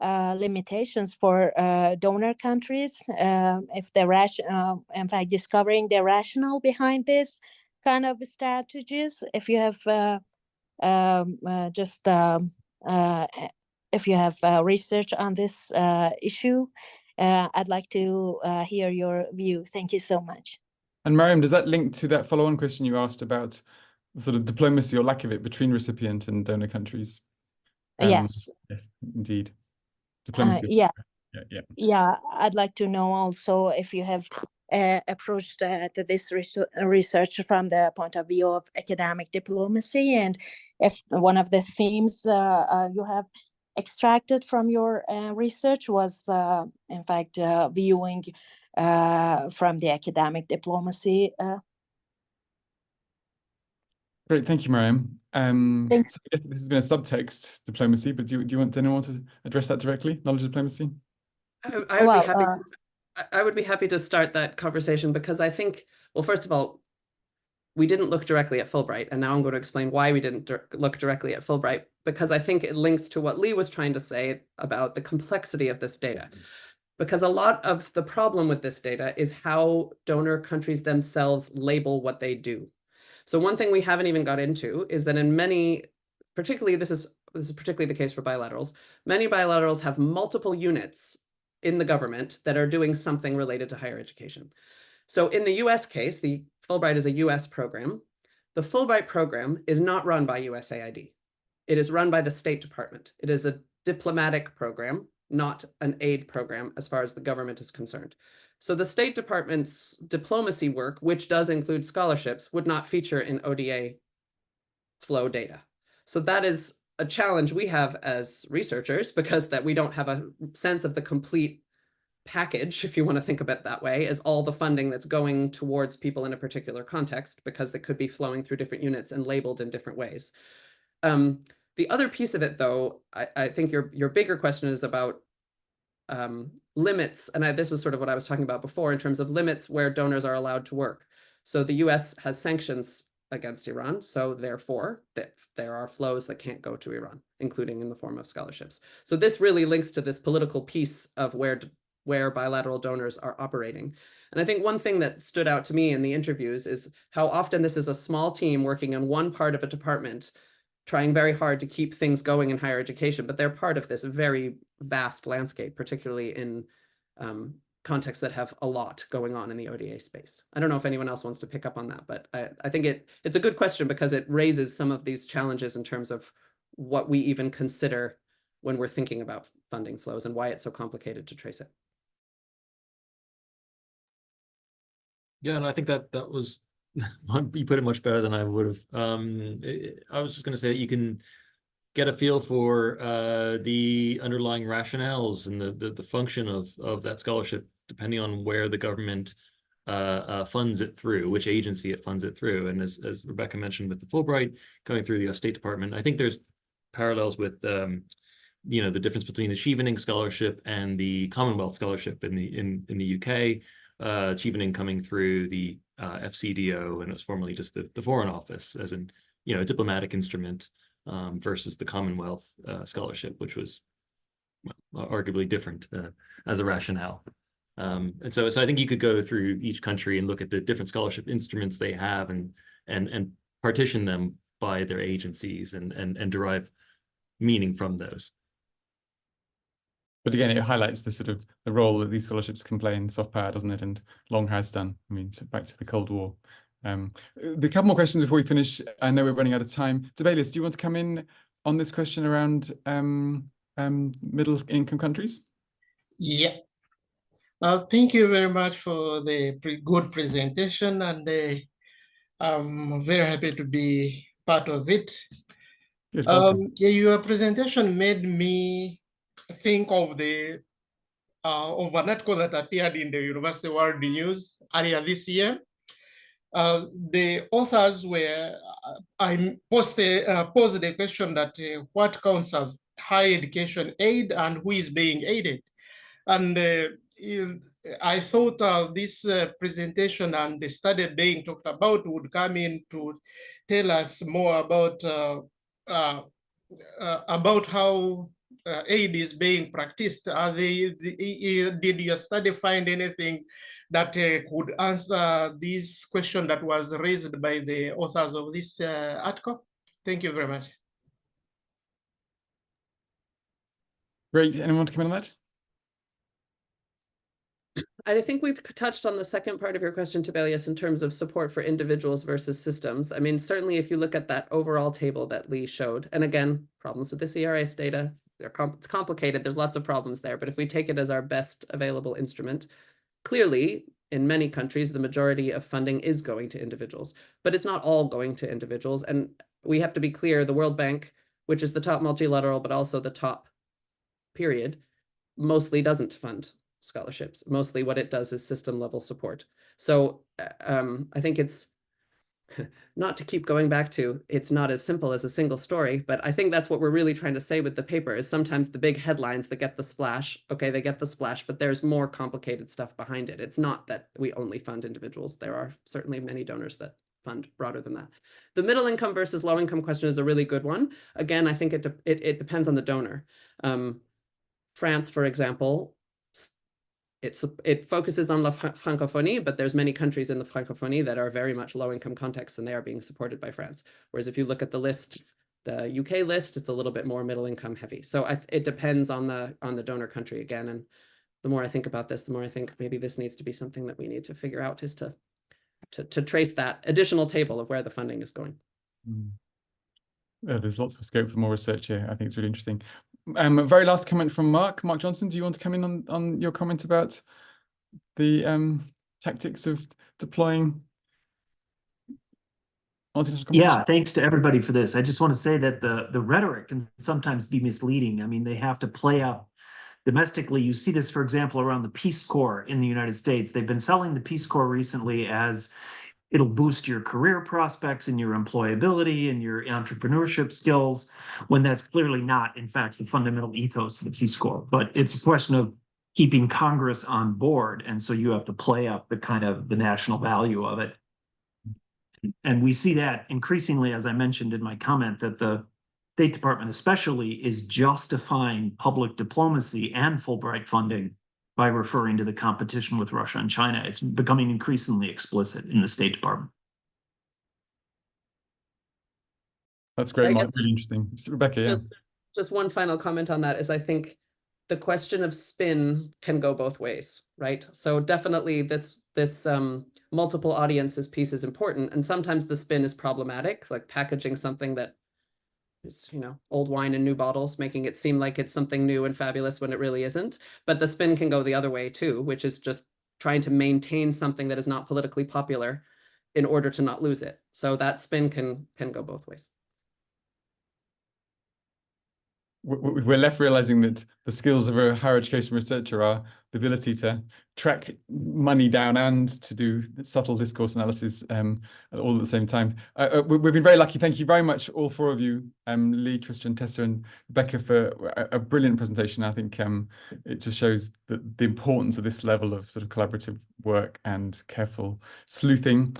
limitations for donor countries, if the in fact discovering the rationale behind this kind of strategies, if you have if you have research on this issue, I'd like to hear your view. Thank you so much. And Mariam, does that link to that follow-on question you asked about the sort of diplomacy or lack of it between recipient and donor countries? Yes. Yeah, indeed. Diplomacy. Yeah, I'd like to know also if you have approached this research from the point of view of academic diplomacy, and if one of the themes you have extracted from your research was in fact viewing from the academic diplomacy. Great, thank you, Mariam. Thanks. So this has been a subtext, diplomacy, but do you want anyone to address that directly? Knowledge diplomacy? I would be happy to start that conversation, because I think, well, first of all, we didn't look directly at Fulbright, and now I'm going to explain why we didn't look directly at Fulbright, because I think it links to what Lee was trying to say about the complexity of this data. Because a lot of the problem with this data is how donor countries themselves label what they do. So one thing we haven't even got into is that in many, particularly this is particularly the case for bilaterals, many bilaterals have multiple units in the government that are doing something related to higher education. So in the US case, the Fulbright is a US program. The Fulbright program is not run by USAID. It is run by the State Department. It is a diplomatic program, not an aid program as far as the government is concerned. So the State Department's diplomacy work, which does include scholarships, would not feature in ODA flow data. So that is a challenge we have as researchers, because that we don't have a sense of the complete package, if you want to think of it that way, as all the funding that's going towards people in a particular context, because it could be flowing through different units and labeled in different ways. The other piece of it, though, I think your bigger question is about limits, and this was sort of what I was talking about before in terms of limits where donors are allowed to work. So the US has sanctions against Iran, so therefore there are flows that can't go to Iran, including in the form of scholarships. So this really links to this political piece of where bilateral donors are operating. And I think one thing that stood out to me in the interviews is how often this is a small team working on one part of a department, trying very hard to keep things going in higher education, but they're part of this very vast landscape, particularly in contexts that have a lot going on in the ODA space. I don't know if anyone else wants to pick up on that, but I think it's a good question because it raises some of these challenges in terms of what we even consider when we're thinking about funding flows and why it's so complicated to trace it. Yeah, and I think that was, you put it much better than I would have. I was just going to say you can get a feel for the underlying rationales and the function of that scholarship, depending on where the government funds it through, which agency it funds it through. And as Rebecca mentioned with the Fulbright going through the US State Department, I think there's parallels with the difference between the Chevening Scholarship and the Commonwealth Scholarship in the UK. Chevening coming through the FCDO, and it was formerly just the Foreign Office as a diplomatic instrument, versus the Commonwealth Scholarship, which was arguably different as a rationale. And so I think you could go through each country and look at the different scholarship instruments they have and partition them by their agencies and derive meaning from those. But again, it highlights the role that these scholarships can play in soft power, doesn't it? And long has done. I mean, back to the Cold War. The couple more questions before we finish. I know we're running out of time. Debelius, do you want to come in on this question around middle income countries? Yeah. Thank you very much for the good presentation, and I'm very happy to be part of it. Good, welcome. Yeah, your presentation made me think of of an article that appeared in the University World News earlier this year. The authors were, I posed the question that what counts as higher education aid and who is being aided? And I thought this presentation and the study being talked about would come in to tell us more about how aid is being practiced. Did your study find anything that could answer this question that was raised by the authors of this article? Thank you very much. Great. Anyone want to come in on that? I think we've touched on the second part of your question, Tibelius, in terms of support for individuals versus systems. I mean, certainly if you look at that overall table that Lee showed, and again, problems with the CRS data, it's complicated, there's lots of problems there, but if we take it as our best available instrument, clearly in many countries, the majority of funding is going to individuals, but it's not all going to individuals. And we have to be clear, the World Bank, which is the top multilateral, but also the top period, mostly doesn't fund scholarships. Mostly what it does is system level support. So I think it's not to keep going back to, it's not as simple as a single story, but I think that's what we're really trying to say with the paper is sometimes the big headlines that get the splash, okay, they get the splash, but there's more complicated stuff behind it. It's not that we only fund individuals. There are certainly many donors that fund broader than that. The middle income versus low income question is a really good one. Again, I think it depends on the donor. France, for example, it focuses on la francophonie, but there's many countries in the francophonie that are very much low income contexts, and they are being supported by France. Whereas if you look at the list, the UK list, it's a little bit more middle income heavy. So it depends on the donor country again. And the more I think about this, the more I think maybe this needs to be something that we need to figure out, is to trace that additional table of where the funding is going. Yeah, there's lots of scope for more research here. I think it's really interesting. Very last comment from Mark Johnson. Do you want to come in on your comment about the tactics of deploying multinational competition? Yeah, thanks to everybody for this. I just want to say that the rhetoric can sometimes be misleading. I mean, they have to play up domestically. You see this, for example, around the Peace Corps in the United States. They've been selling the Peace Corps recently as it'll boost your career prospects and your employability and your entrepreneurship skills, when that's clearly not, in fact, the fundamental ethos of the Peace Corps. But it's a question of keeping Congress on board. And so you have to play up the kind of the national value of it. And we see that increasingly, as I mentioned in my comment, that the State Department especially is justifying public diplomacy and Fulbright funding by referring to the competition with Russia and China. It's becoming increasingly explicit in the State Department. That's great, Mark. Really interesting. Rebecca, yeah. Just one final comment on that is, I think the question of spin can go both ways, right? So definitely this multiple audiences piece is important, and sometimes the spin is problematic, like packaging something that is, old wine in new bottles, making it seem like it's something new and fabulous when it really isn't. But the spin can go the other way too, which is just trying to maintain something that is not politically popular in order to not lose it. So that spin can go both ways. We're left realizing that the skills of a higher education researcher are the ability to track money down and to do subtle discourse analysis all at the same time. We've been very lucky. Thank you very much, all four of you, Lee, Tristan, Tessa, and Rebecca, for a brilliant presentation. I think it just shows the importance of this level of sort of collaborative work and careful sleuthing,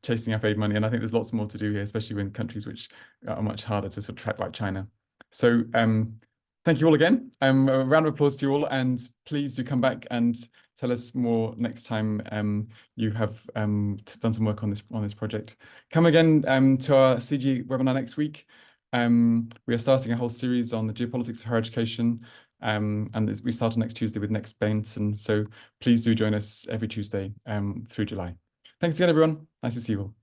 chasing up aid money. And I think there's lots more to do here, especially in countries which are much harder to sort of track, like China. So thank you all again. A round of applause to you all, and please do come back and tell us more next time you have done some work on this project. Come again to our CG webinar next week. We are starting a whole series on the geopolitics of higher education, and we start on next Tuesday with Next Benson. So please do join us every Tuesday through July. Thanks again, everyone. Nice to see you all.